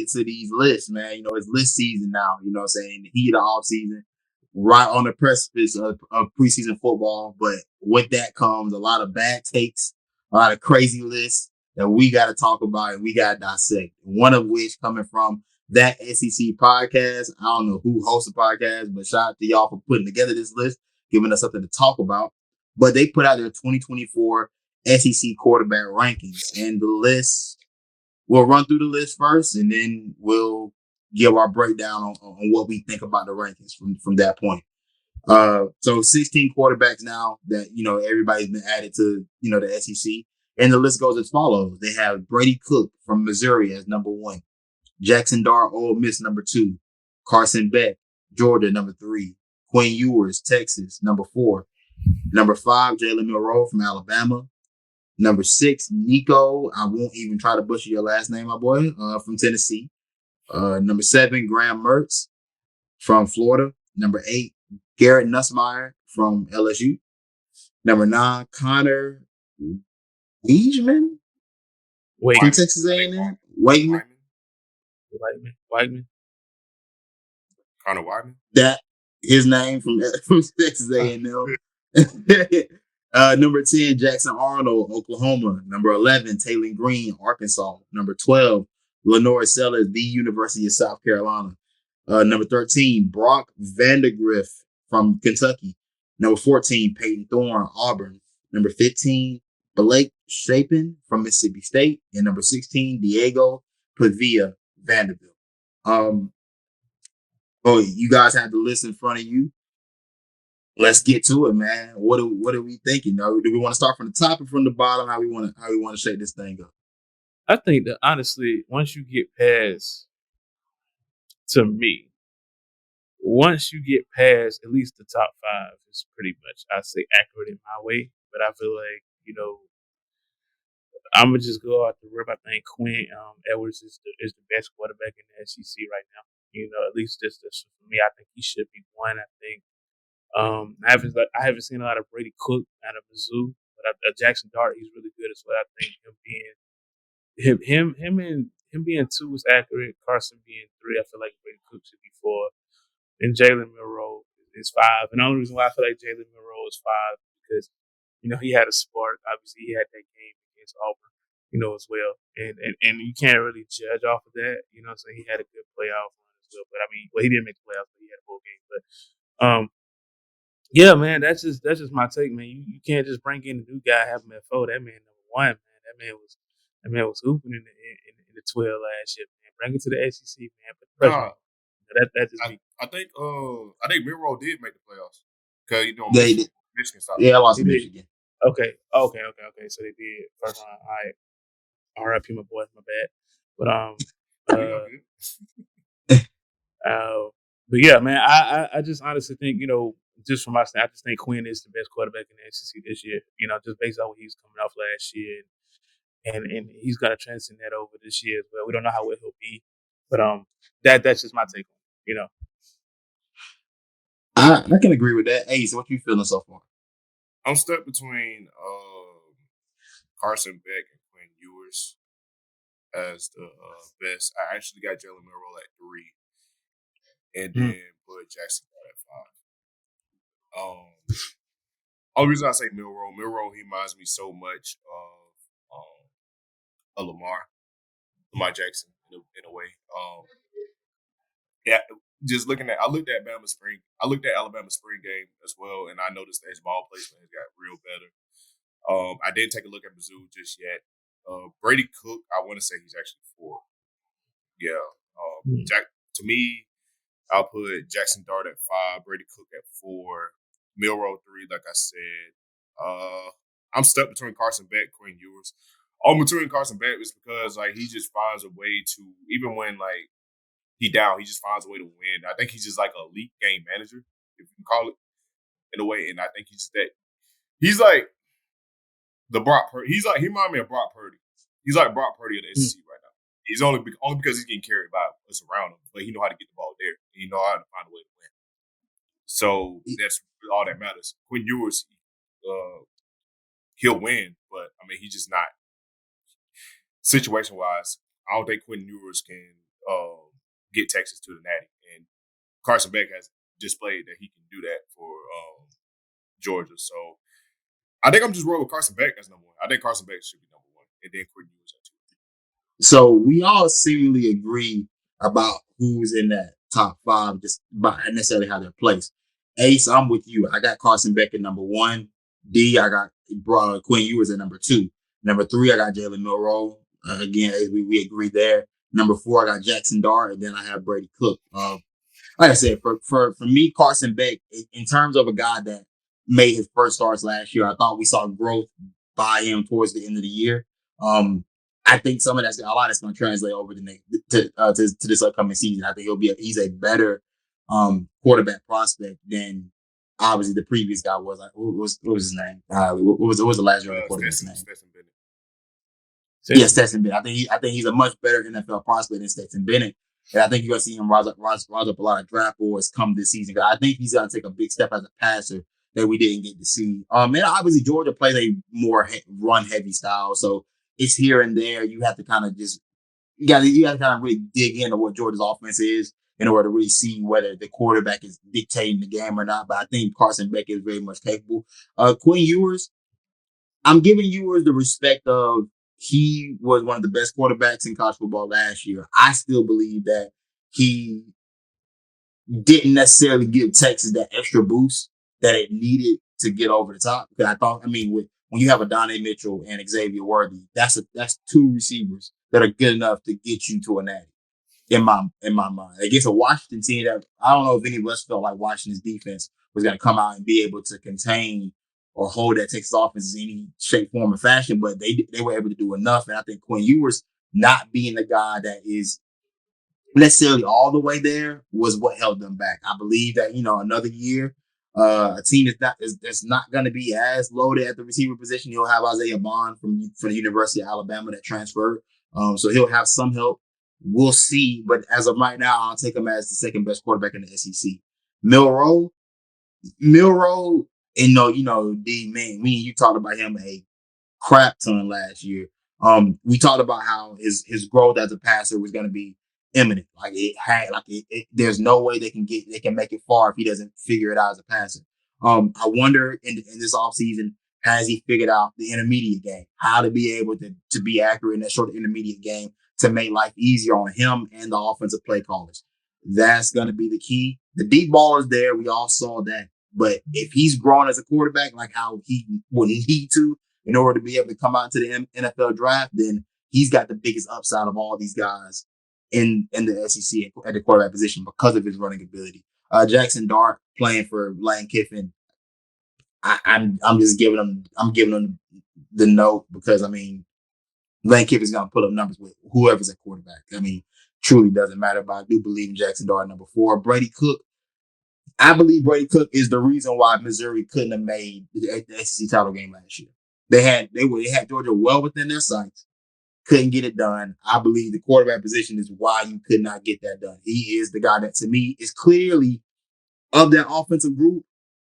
to these lists, man. It's list season now. You know what I'm saying? The heat of off season, right on the precipice of preseason football. But with that comes a lot of bad takes, a lot of crazy lists that we got to talk about and we got to dissect. One of which coming from that SEC podcast. I don't know who hosts the podcast, but shout out to y'all for putting together this list, giving us something to talk about. But they put out their 2024 SEC quarterback rankings, and the list. We'll run through the list first, and then we'll give our breakdown on what we think about the rankings from that point. So 16 quarterbacks now that, everybody's been added to, the SEC. And the list goes as follows. They have Brady Cook from Missouri as number 1. Jackson Dart, Ole Miss, number 2. Carson Beck, Georgia, number 3. Quinn Ewers, Texas, number 4. Number 5, Jalen Milroe from Alabama. Number 6, Nico. I won't even try to butcher your last name, my boy, from Tennessee. Number 7, Graham Mertz from Florida. Number 8, Garrett Nussmeier from LSU. Number 9, Connor Weigman from Texas A&M. Weigman. Connor Weigman. That his name from Texas A&M. Number 10, Jackson Arnold, Oklahoma. Number 11, Taylor Green, Arkansas. Number 12, Lenore Sellers, the University of South Carolina. Number 13, Brock Vandergrift from Kentucky. Number 14, Peyton Thorne, Auburn. Number 15, Blake Shapen from Mississippi State. And number 16, Diego Pavia, Vanderbilt. You guys have the list in front of you. Let's get to it, man. What are we thinking? Do we want to start from the top or from the bottom? How we want to shake this thing up? I think that honestly, once you get past at least the top 5, is pretty much, I say, accurate in my way. But I feel like, I'm gonna just go out the rip. I think Quinn Edwards is the best quarterback in the SEC right now. At least this for me. I think he should be one. I think I haven't seen a lot of Brady Cook out of Mizzou, but Jackson Dart, he's really good as well. I think him being 2 is accurate. Carson being 3, I feel like Brady Cook should be 4, and Jalen Milroe is 5. And the only reason why I feel like Jalen Milroe is 5 because he had a spark. Obviously, he had that game against Auburn, as well, and you can't really judge off of that. So he had a good playoff run as well. But he didn't make the playoffs, but he had a full game. But yeah, man, that's just my take, man. You can't just bring in a new guy, have him at 4. That man number 1, man. That man was hooping in the 12 last year, man. Bring it to the SEC, man. But that's just me. I think Milroe did make the playoffs because Michigan stopped. Yeah, I lost to Michigan. Okay. So they did first round. All right. R.I.P. my boy, my bad. But yeah, man, I just honestly think, just from my stand, I just think Quinn is the best quarterback in the SEC this year. Just based on what he was coming off last year, and he's gonna transcend that over this year as well. We don't know how well he'll be, but that's just my take on it. I can agree with that. Hey, so what you feeling so far? I'm stuck between Carson Beck and Quinn Ewers as the best. I actually got Jalen Milroe at 3, and then put Jackson at 5. Only reason I say Milroe, he reminds me so much of Lamar Jackson in a way. Yeah, just I looked at Alabama spring game as well, and I noticed that his ball placement has got real better. I didn't take a look at Mizzou just yet. Brady Cook, I want to say he's actually 4. Yeah. To me, I'll put Jackson Dart at 5, Brady Cook at 4, Milroe 3, like I said. I'm stuck between Carson Beck, Quinn Ewers. All between Carson Beck is because he just finds a way to, even when he down, he just finds a way to win. I think he's just like an elite game manager, if you can call it, in a way. And I think he's just that. He's like the Brock Purdy. He reminds me of Brock Purdy. He's like Brock Purdy of the SEC right now. He's only because he's getting carried by us around him, but he know how to get the ball there. And he know how to find a way to win. So that's all that matters. Quinn Ewers, he'll win, but he's just not. Situation wise, I don't think Quinn Ewers can get Texas to the Natty. And Carson Beck has displayed that he can do that for Georgia. So I think I'm just rolling with Carson Beck as number one. I think Carson Beck should be number one, and then Quinn Ewers at two. So we all seemingly agree about who's in that top five, just about necessarily how they're placed. Ace, I'm with you. I got Carson Beck at number one. D, I got Quinn Ewers at number two. Number three, I got Jalen Milroe. Again, we agree there. Number four, I got Jackson Dart, and then I have Brady Cook. Like I said, for me, Carson Beck, in terms of a guy that made his first starts last year, I thought we saw growth by him towards the end of the year. I think some of a lot that's going to translate over to this upcoming season. I think he's a better quarterback prospect than obviously the previous guy was. Like, what was his name? What was the last year quarterback's name? Stetson Bennett. Yes, Stetson Bennett. I think he's a much better NFL prospect than Stetson Bennett. And I think you're going to see him rise up a lot of draft boards come this season. I think he's going to take a big step as a passer that we didn't get to see. And obviously Georgia plays a more run heavy style, so it's here and there. You have to kind of you got to kind of really dig into what Georgia's offense is in order to really see whether the quarterback is dictating the game or not. But I think Carson Beck is very much capable. Quinn Ewers, I'm giving Ewers the respect of he was one of the best quarterbacks in college football last year. I still believe that he didn't necessarily give Texas that extra boost that it needed to get over the top. Because when you have a Donnie Mitchell and Xavier Worthy, that's two receivers that are good enough to get you to a natty. In my mind, against a Washington team that I don't know if any of us felt like Washington's defense was going to come out and be able to contain or hold that Texas offense in any shape, form, or fashion, but they were able to do enough. And I think Quinn Ewers not being the guy that is necessarily all the way there was what held them back. I believe that, another year, a team that's not going to be as loaded at the receiver position. He'll have Isaiah Bond from the University of Alabama that transferred. So he'll have some help. We'll see. But as of right now, I'll take him as the second best quarterback in the SEC. Milroe, and D, me and you talked about him a crap ton last year. We talked about how his growth as a passer was going to be imminent. Like there's no way they can make it far if he doesn't figure it out as a passer. I wonder in this offseason, has he figured out the intermediate game, how to be able to be accurate in that short intermediate game to make life easier on him and the offensive play callers? That's going to be the key. The deep ball is there. We all saw that. But if he's grown as a quarterback, like how he would need to in order to be able to come out to the NFL draft, then he's got the biggest upside of all these guys in the SEC at the quarterback position because of his running ability. Jackson Dart playing for Lane Kiffin, I'm giving him the note because Lane Kiffin's gonna put up numbers with whoever's at quarterback. Truly doesn't matter. But I do believe in Jackson Dart number 4. Brady Cook. I believe Brady Cook is the reason why Missouri couldn't have made the SEC title game last year. They had Georgia well within their sights, couldn't get it done. I believe the quarterback position is why you could not get that done. He is the guy that, to me, is clearly of that offensive group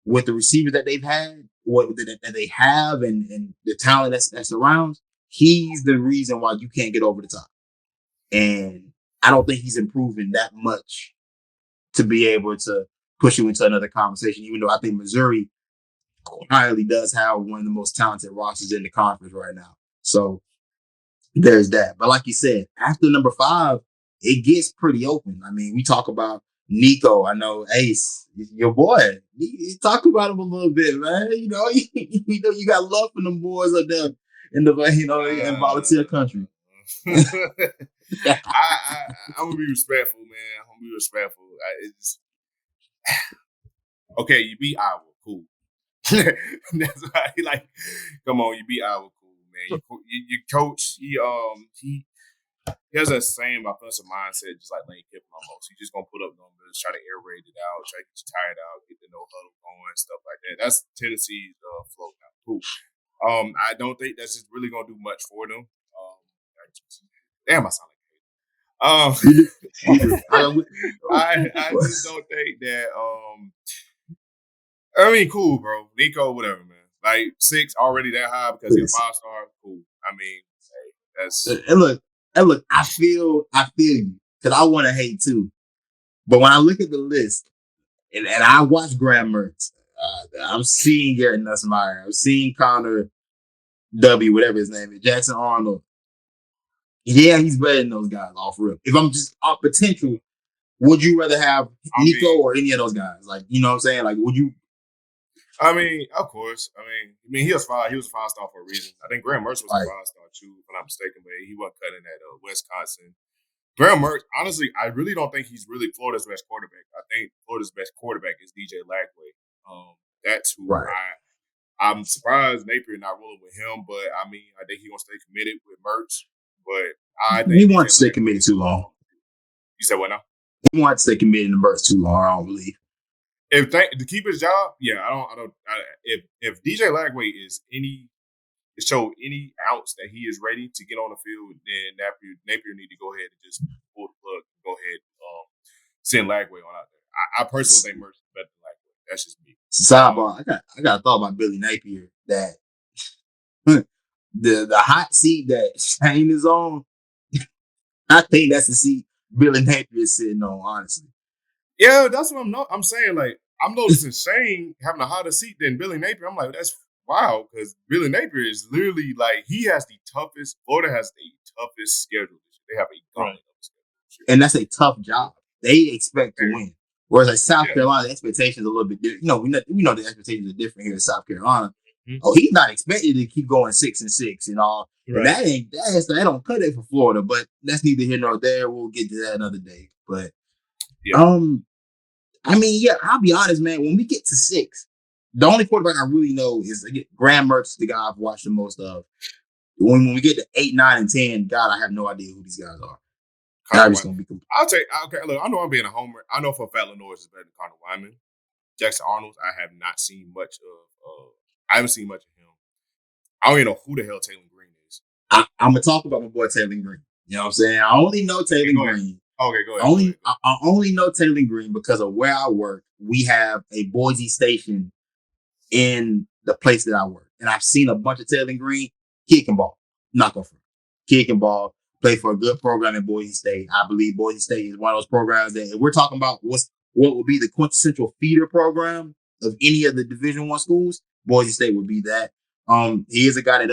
with the receivers that they've had, that they have, and the talent that surrounds. He's the reason why you can't get over the top. And I don't think he's improving that much to be able to push you into another conversation, even though I think Missouri quietly does have one of the most talented rosters in the conference right now. So there's that. But like you said, after number 5, it gets pretty open. We talk about Nico. I know Ace, your boy. You talk about him a little bit, man. You know you got love for them boys up there in the in volunteer country. I'm gonna be respectful, man. I'm gonna be respectful. Okay, you beat Iowa, cool. That's why, come on, you beat Iowa, cool, man. Your coach, he has that same offensive mindset, just like Lane Kiffin almost. He's just gonna put up numbers, try to air raid it out, try to get you tired out, get the no huddle going, stuff like that. That's Tennessee's flow now. Cool. I don't think that's just really gonna do much for them. Damn, I sound like I just don't think that. Cool, bro. Nico, whatever, man. 6 already that high because he's a 5-star. Cool. Hey, that's and look. I feel you because I want to hate too. But when I look at the list and I watch Graham Mertz, I'm seeing Garrett Nussmeier, I'm seeing Connor W, whatever his name is, Jackson Arnold. Yeah, he's better than those guys off rip. If I'm just off potential, would you rather have Nico or any of those guys? Like, you know what I'm saying? Like, would you? I mean, of course. I mean, he was five. He was a 5-star for a reason. I think Graham Mertz was a 5-star too, if I'm not mistaken. But he wasn't cutting at Wisconsin. Graham Mertz, honestly, I really don't think he's really Florida's best quarterback. I think Florida's best quarterback is DJ Lagway. That's who I'm surprised Napier not rolling with him, but I mean, I think he's gonna stay committed with Mertz. But I think he wants to stay committed too long. You said what now? He wants to stay committed to Mertz too long. I don't believe. If to keep his job, yeah, I don't. If DJ Lagway is show any ounce that he is ready to get on the field, then Napier need to go ahead and just pull the plug. Go ahead, send Lagway on out there. I personally think Mertz is better than Lagway. That's just me. Sidebar, I got a thought about Billy Napier that the hot seat that Shane is on. I think that's the seat Billy Napier is sitting on. Honestly, yeah, that's what I'm saying. Like, I'm noticing Shane having a hotter seat than Billy Napier. I'm like, that's wow, because Billy Napier is literally like he has the toughest. Florida has the toughest schedule. They have a gauntlet schedule, and that's a tough job. They expect to win. Whereas like South Carolina, the expectations are a little bit different. You know, we know the expectations are different here in South Carolina. Mm-hmm. Oh, he's not expected to keep going 6-6 and all. Right. And that don't cut it for Florida. But that's neither here nor there. We'll get to that another day. But I mean, yeah, I'll be honest, man. When we get to 6, the only quarterback I really know is Graham Mertz, the guy I've watched the most of. When we get to 8, 9, and 10, God, I have no idea who these guys are. I'll take. Okay, look, I know I'm being a homer. I know for a fact Lenore is better than Connor Wyman. Jackson Arnold, I have not seen much of. I haven't seen much of him. I don't even know who the hell Taylor Green is. I'm gonna talk about my boy Taylor Green. You know what I'm saying? I only know Taylor Green. Okay, go ahead. I only know Taylor Green because of where I work. We have a Boise station in the place that I work, and I've seen a bunch of Taylor Green kicking ball. Not going for kicking ball. Play for a good program in Boise State. I believe Boise State is one of those programs that if we're talking about what will be the quintessential feeder program of any of the Division I schools, Boise State would be that. He is a guy that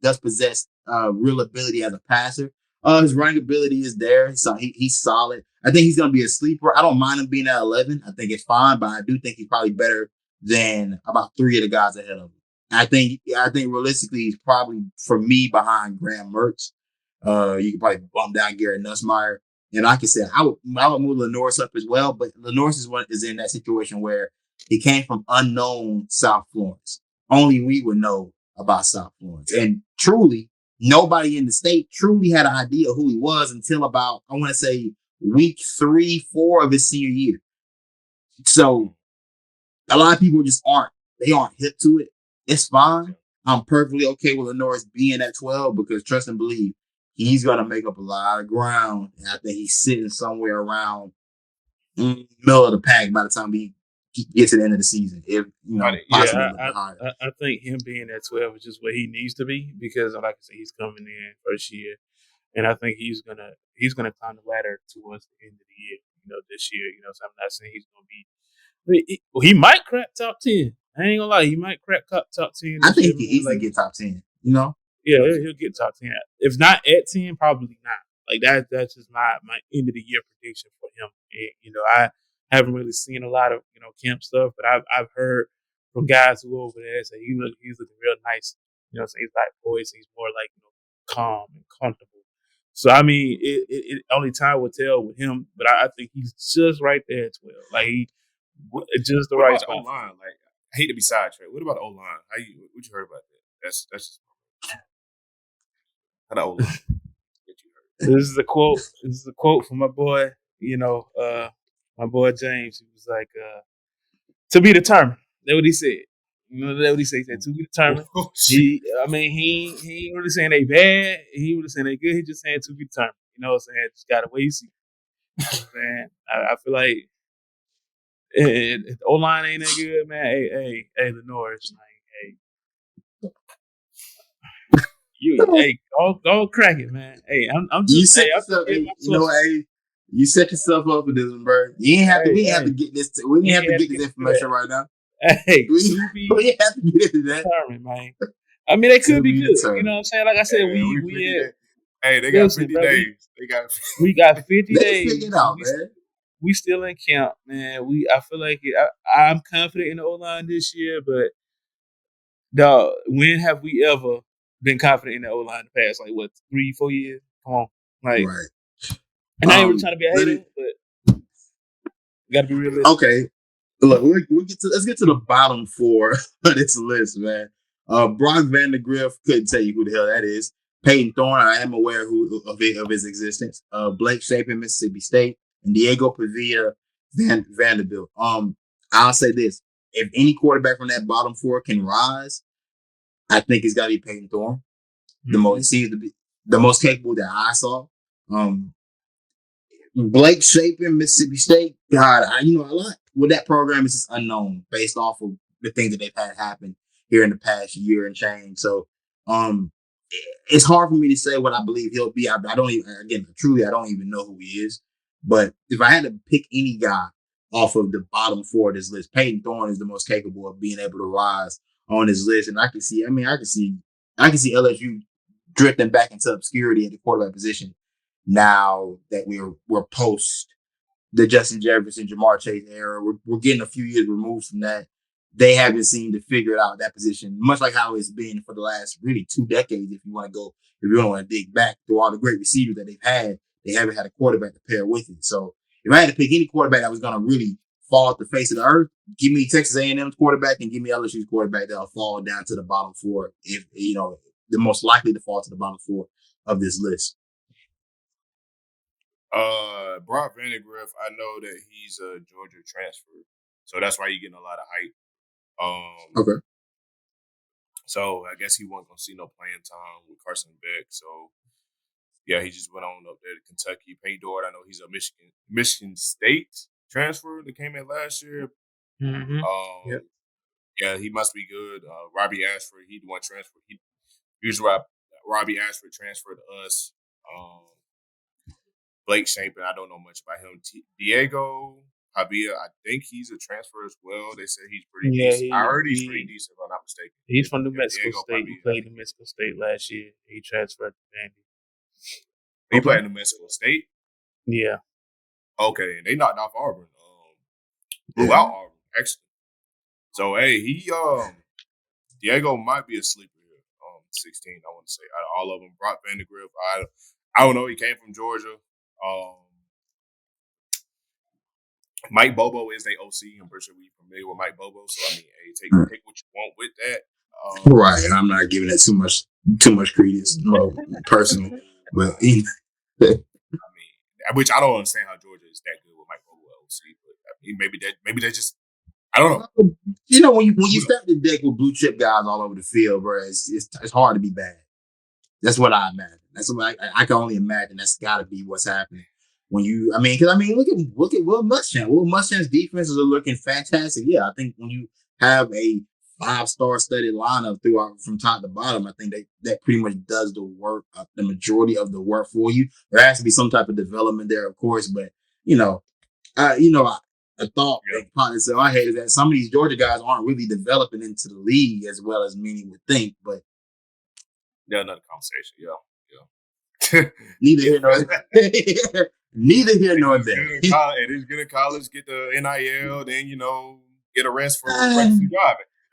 does possess real ability as a passer. His running ability is there, so he's solid. I think he's going to be a sleeper. I don't mind him being at 11. I think it's fine, but I do think he's probably better than about 3 of the guys ahead of him. I think realistically he's probably, for me, behind Graham Mertz. You can probably bump down Garrett Nussmeier. And like I said, I would move Lenoris up as well, but Lenoris is in that situation where he came from unknown South Florence. Only we would know about South Florence. And truly, nobody in the state truly had an idea who he was until about, I want to say, week 3, 4 of his senior year. So a lot of people just aren't hip to it. It's fine. I'm perfectly okay with Lenoris being at 12 because trust and believe he's going to make up a lot of ground. And I think he's sitting somewhere around middle of the pack by the time he gets to the end of the season. If possibly I think him being at 12 is just where he needs to be because, like I said, he's coming in first year, and I think he's gonna climb the ladder towards the end of the year. This year. So I'm not saying he's gonna be. He might crack top 10. I ain't gonna lie, he might crack top 10. I think he can easily get top 10. Yeah, he'll get top 10. If not at 10, probably not. Like that's just my end of the year prediction for him. And, I haven't really seen a lot of camp stuff, but I've heard from guys who go over there say he's looking real nice. So he's like poised, he's more like calm and comfortable. So I mean, it only time will tell with him, but I think he's just right there at 12. Like just the right spot. O-line? Like, I hate to be sidetracked. What about the O-line? What you heard about that? That's just how the O-line. This is a quote. This is a quote from my boy. My boy James. He was like, "To be determined." That's what he said. That's what he said. He said, "To be determined." He ain't really saying they bad. He ain't really saying they good. He just saying to be determined. You know what I'm saying? Just gotta wait and see. Man, I feel like. If the O-line ain't that good, man. Hey, Lenoris, like, hey, Hey, go crack it, man. Hey, I'm You just, set I'm just yourself, getting hey, my you know, sources. hey, you set yourself up for this, bro. You ain't have to. Hey, We ain't have to hey, get this. We you ain't have ain't to had get to this get into information that. right now. Hey, We, to be we ain't have to get into that. determined, man. I mean, they could To be be good. You know determined. what I'm saying? Like I said, Yeah, we 50 we days. Hey, they got listen, 50 bro. days. They got We got 50 They figure it days, and out, man. we still in camp, man. I feel like I'm confident in the O line this year, but dog, when have we ever been confident in the O line the past, like, what, 3-4 years? Come on. Like, Right. and I ain't really trying to be a Let hater, it. but you gotta be realistic. Okay. Look, let's get to the bottom four of this list, man. Brock Vandergrift, couldn't tell you who the hell that is. Peyton Thorne, I am aware of his existence. Blake Shapen, Mississippi State, and Diego Pavia, Vanderbilt. I'll say this: if any quarterback from that bottom four can rise, I think it's got to be Peyton Thorne. The most seems to be the most capable that I saw. Um, Blake Shapen, Mississippi State. God, a lot with that program is just unknown based off of the things that they've had happen here in the past year and change. So, um, it's hard for me to say what I believe he'll be. I don't even, again, truly, I don't even know who he is. But if I had to pick any guy off of the bottom four of this list, Peyton Thorne is the most capable of being able to rise on this list. And I can see LSU drifting back into obscurity at the quarterback position now that we're post the Justin Jefferson, Jamar Chase era. We're getting a few years removed from that. They haven't seemed to figure it out that position, much like how it's been for the last really 2 decades. If you don't want to dig back through all the great receivers that they've had, they haven't had a quarterback to pair with it. So if I had to pick any quarterback that was going to really fall off the face of the earth, give me Texas A&M's quarterback and give me LSU's quarterback that'll fall down to the bottom four. If the most likely to fall to the bottom four of this list. Brock Vandegrift, I know that he's a Georgia transfer, so that's why you're getting a lot of hype. Okay. So I guess he wasn't gonna see no playing time with Carson Beck. So yeah, he just went on up there to Kentucky. Payne Dort, I know he's a Michigan State transfer that came in last year. Mm-hmm. Yep. Yeah, he must be good. Robbie Ashford, he the one transfer. Usually Robbie Ashford transferred to us. Blake Shapen, I don't know much about him. Diego Pavia, I think he's a transfer as well. They said he's pretty Yeah, decent. I heard he's pretty decent, if I'm not mistaken. he's from New Mexico Diego State. He Pavia. played New Mexico State last year. He transferred to Vandy. He played at New Mexico State? Yeah. Okay, and they knocked off Auburn. Blew out Auburn, actually. So, hey, Diego might be a sleeper here. 16, I want to say. Out of all of them, Brock Vandegrift, I don't know. He came from Georgia. Mike Bobo is their OC. I'm pretty sure we're familiar with Mike Bobo. So, I mean, hey, take what you want with that. Right, and I'm not giving it too much credence, personal, but I mean, which I don't understand how Georgia is that good with Mike Bobo OC, but I mean, maybe they just, I don't know. When you step the deck with blue chip guys all over the field, bro, it's hard to be bad. That's what I imagine. That's what I can only imagine. That's got to be what's happening when look at Will Muschamp. Will Muschamp's defenses are looking fantastic. Yeah, I think when you have a 5-star studded lineup throughout from top to bottom, I think that pretty much does the work, the majority of the work for you. There has to be some type of development there, of course, but a thought that popped into my head is that some of these Georgia guys aren't really developing into the league as well as many would think, but yeah, another conversation. Yeah. Neither here nor there. Neither here nor there. It is good in college. Get the NIL, then get a rest for driving.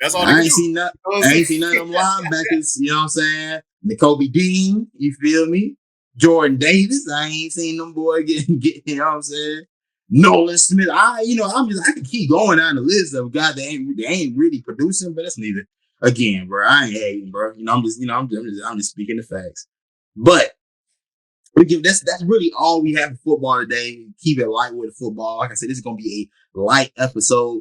That's all. I ain't seen none of them linebackers. You know what I'm saying? N'Kobe Dean. You feel me? Jordan Davis. I ain't seen them boy get. You know what I'm saying? Nolan Smith. I can keep going down the list of guys that ain't really producing, but that's neither. Again, bro, I ain't hating, bro. I'm just speaking the facts. But that's really all we have for football today. Keep it light with football. Like I said, this is gonna be a light episode.